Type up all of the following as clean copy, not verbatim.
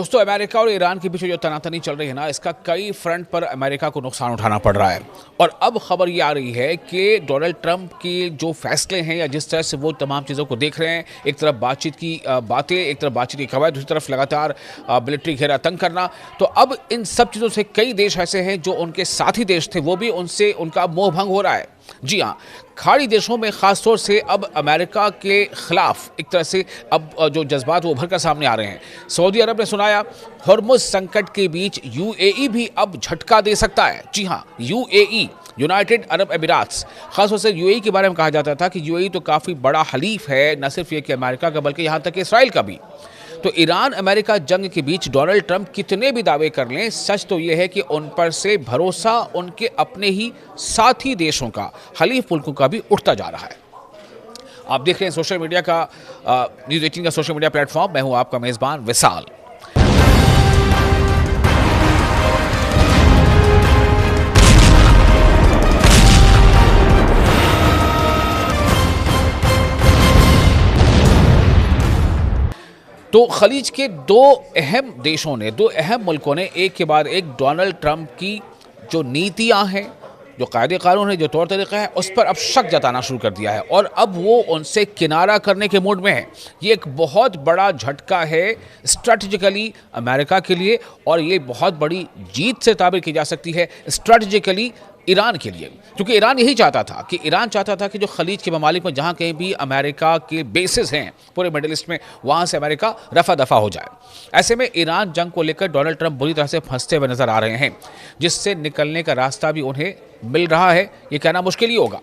दोस्तों, अमेरिका और ईरान के बीच जो तनातनी चल रही है ना, इसका कई फ्रंट पर अमेरिका को नुकसान उठाना पड़ रहा है। और अब खबर ये आ रही है कि डोनाल्ड ट्रंप के जो फैसले हैं या जिस तरह से वो तमाम चीज़ों को देख रहे हैं, एक तरफ बातचीत की बातें, एक तरफ बातचीत की कवायद, दूसरी तरफ लगातार मिलिट्री घेरा तंग करना, तो अब इन सब चीज़ों से कई देश ऐसे हैं जो उनके साथी देश थे, वो भी उनसे उनका मोह भंग हो रहा है। जी हाँ, खाड़ी देशों में खासतौर से अब अमेरिका के खिलाफ एक तरह से अब जो जज्बात वो उभर कर सामने आ रहे हैं। सऊदी अरब ने सुनाया हॉर्मुज़ संकट के बीच यूएई भी अब झटका दे सकता है। जी हाँ, यूएई, यूनाइटेड अरब अमीरात्स, खासतौर से यूएई के बारे में कहा जाता था कि यूएई तो काफ़ी बड़ा हलीफ है, न सिर्फ ये कि अमेरिका का बल्कि यहाँ तक कि इसराइल का भी। तो ईरान अमेरिका जंग के बीच डोनाल्ड ट्रंप कितने भी दावे कर लें, सच तो यह है कि उन पर से भरोसा उनके अपने ही साथी देशों का, हलीफ मुल्कों का भी उठता जा रहा है। आप देख रहे हैं सोशल मीडिया का न्यूज़ 18 का सोशल मीडिया प्लेटफॉर्म। मैं हूं आपका मेज़बान विशाल। तो खलीज के दो अहम देशों ने, दो अहम मुल्कों ने एक के बाद एक डोनाल्ड ट्रंप की जो नीतियां हैं, जो कायदे कानून है, जो तौर तरीका है, उस पर अब शक जताना शुरू कर दिया है और अब वो उनसे किनारा करने के मूड में है। ये एक बहुत बड़ा झटका है स्ट्रैटेजिकली अमेरिका के लिए और ये बहुत बड़ी जीत से ताबीर की जा सकती है स्ट्रैटेजिकली ईरान के लिए, क्योंकि ईरान यही चाहता था कि जो खलीज के ममालिक में जहाँ कहीं भी अमेरिका के बेसिस हैं पूरे मिडिल ईस्ट में, वहाँ से अमेरिका रफा दफा हो जाए। ऐसे में ईरान जंग को लेकर डोनाल्ड ट्रंप बुरी तरह से फंसते हुए नजर आ रहे हैं, जिससे निकलने का रास्ता भी उन्हें मिल रहा है, ये कहना मुश्किल ही होगा।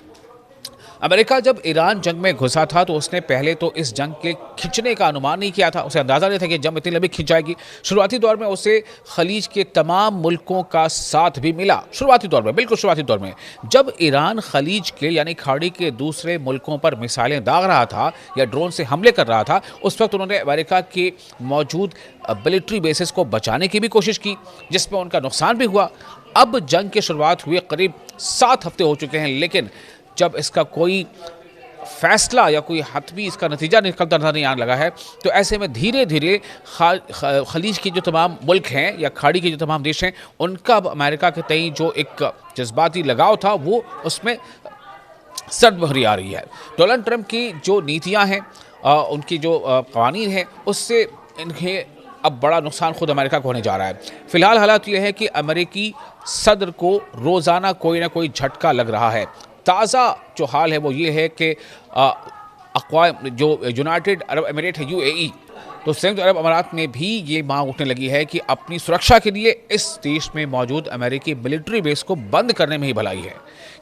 अमेरिका जब ईरान जंग में घुसा था तो उसने पहले तो इस जंग के खिंचने का अनुमान नहीं किया था, उसे अंदाज़ा नहीं था कि जंग इतनी लंबी खिंच जाएगी। शुरुआती दौर में उसे खलीज के तमाम मुल्कों का साथ भी मिला, शुरुआती दौर में, बिल्कुल शुरुआती दौर में। जब ईरान खलीज के यानी खाड़ी के दूसरे मुल्कों पर मिसाइलें दाग रहा था या ड्रोन से हमले कर रहा था, उस वक्त उन्होंने अमेरिका के मौजूद मिलिट्री बेसिस को बचाने की भी कोशिश की, जिसमें उनका नुकसान भी हुआ। अब जंग की शुरुआत हुए करीब 7 हफ्ते हो चुके हैं, लेकिन जब इसका कोई फैसला या कोई हतमी इसका नतीजा निकलता नजर नहीं आने लगा है, तो ऐसे में धीरे धीरे खलीज के जो तमाम मुल्क हैं या खाड़ी के जो तमाम देश हैं, उनका अब अमेरिका के तई जो एक जज्बाती लगाव था वो उसमें सर्द भरी आ रही है। डोनाल्ड ट्रंप की जो नीतियां हैं, उनकी जो कवानीन हैं, उससे इन्हें अब बड़ा नुकसान खुद अमेरिका को होने जा रहा है। फिलहाल हालात यह है कि अमेरिकी सदर को रोज़ाना कोई ना कोई झटका लग रहा है। ताज़ा जो हाल है वो ये है कि जो यूनाइटेड अरब अमीरात है, यूएई, तो संयुक्त अरब अमीरात में भी ये मांग उठने लगी है कि अपनी सुरक्षा के लिए इस देश में मौजूद अमेरिकी मिलिट्री बेस को बंद करने में ही भलाई है।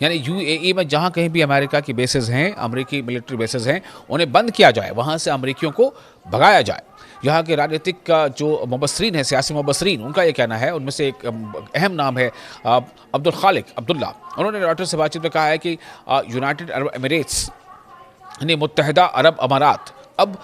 यानी यूएई में जहाँ कहीं भी अमेरिका की बेसेस हैं, अमेरिकी मिलिट्री बेसेस हैं, उन्हें बंद किया जाए, वहाँ से अमेरिकियों को भगाया जाए। यहाँ के राजनीतिक जो मुबस्सरीन हैं, सियासी मुबस्सरीन, उनका ये कहना है, उनमें से एक अहम नाम है अब्दुल खालिक अब्दुल्ला। उन्होंने रॉयटर्स से बातचीत में कहा है कि यूनाइटेड अरब अमीरात्स यानी मुत्तहिदा अरब अमारात अब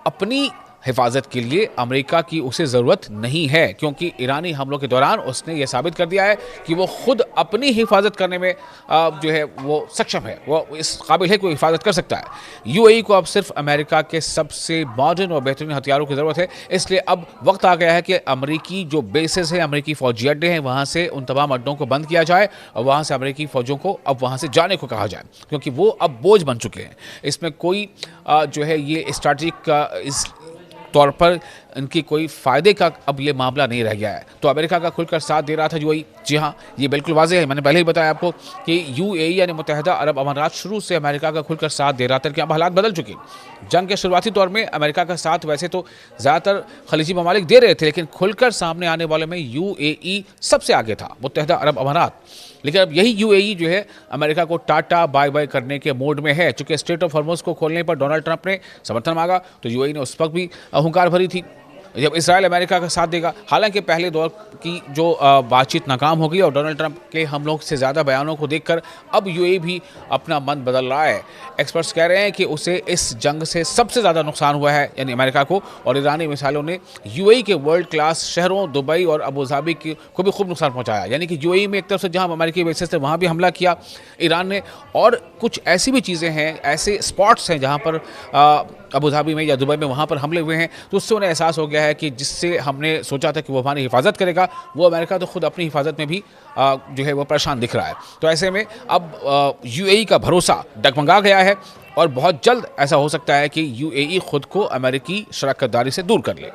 अपनी हिफाजत के लिए अमेरिका की उसे ज़रूरत नहीं है, क्योंकि ईरानी हमलों के दौरान उसने ये साबित कर दिया है कि वो खुद अपनी हिफाजत करने में जो है वो सक्षम है, वो इस काबिल है कि वो हिफाजत कर सकता है। यूएई को अब सिर्फ अमेरिका के सबसे मॉडर्न और बेहतरीन हथियारों की ज़रूरत है, इसलिए अब वक्त आ गया है कि अमेरिकी जो बेसेस हैं, अमेरिकी फ़ौजी अड्डे हैं, वहाँ से उन तमाम अड्डों को बंद किया जाए और वहाँ से अमेरिकी फ़ौजों को अब वहाँ से जाने को कहा जाए, क्योंकि वो अब बोझ बन चुके हैं। इसमें कोई जो है ये स्ट्रैटेजिक इस तौर पर इनकी कोई फ़ायदे का अब ये मामला नहीं रह गया है। तो अमेरिका का खुलकर साथ दे रहा था यूएई। जी हाँ, ये बिल्कुल वाज़ेह है, मैंने पहले ही बताया आपको कि यूएई यानी मुत्तहिदा अरब अमारात शुरू से अमेरिका का खुलकर साथ दे रहा था, कि अब हालात बदल चुके। जंग के शुरुआती दौर में अमेरिका का साथ वैसे तो ज़्यादातर खलीजी ममालिक दे रहे थे, लेकिन खुलकर सामने आने वाले में यूएई सबसे आगे था, मुत्तहिदा अरब अमारात। लेकिन अब यही यूएई जो है अमेरिका को टाटा बाय बाय करने के मोड में है। चूँकि स्ट्रेट ऑफ हॉर्मुज़ को खोलने पर डोनाल्ड ट्रंप ने समर्थन मांगा, तो यूएई ने उस वक्त भी हुंकार भरी थी। जब इसराइल अमेरिका का साथ देगा, हालांकि पहले दौर की जो बातचीत नाकाम हो गई और डोनाल्ड ट्रंप के हमलों से ज़्यादा बयानों को देखकर अब यूएई भी अपना मन बदल रहा है। एक्सपर्ट्स कह रहे हैं कि उसे इस जंग से सबसे ज़्यादा नुकसान हुआ है, यानी अमेरिका को, और ईरानी मिसाइलों ने यूएई के वर्ल्ड क्लास शहरों दुबई और अबू धाबी को भी खूब नुकसान पहुँचाया। यानी कि यूएई में एक तरफ से जहाँ अमेरिकी बेसिस थे वहाँ भी हमला किया ईरान ने, और कुछ ऐसी भी चीज़ें हैं, ऐसे स्पॉट्स हैं जहाँ पर अबू धाबी में या दुबई में वहाँ पर हमले हुए हैं, तो उससे उन्हें एहसास हो गया है कि जिससे हमने सोचा था कि वो हमारी हिफाजत करेगा, वो अमेरिका तो खुद अपनी हिफाजत में भी जो है वो परेशान दिख रहा है। तो ऐसे में अब यूएई का भरोसा डगमगा गया है और बहुत जल्द ऐसा हो सकता है कि यूएई खुद को अमेरिकी शराकतदारी से दूर कर ले।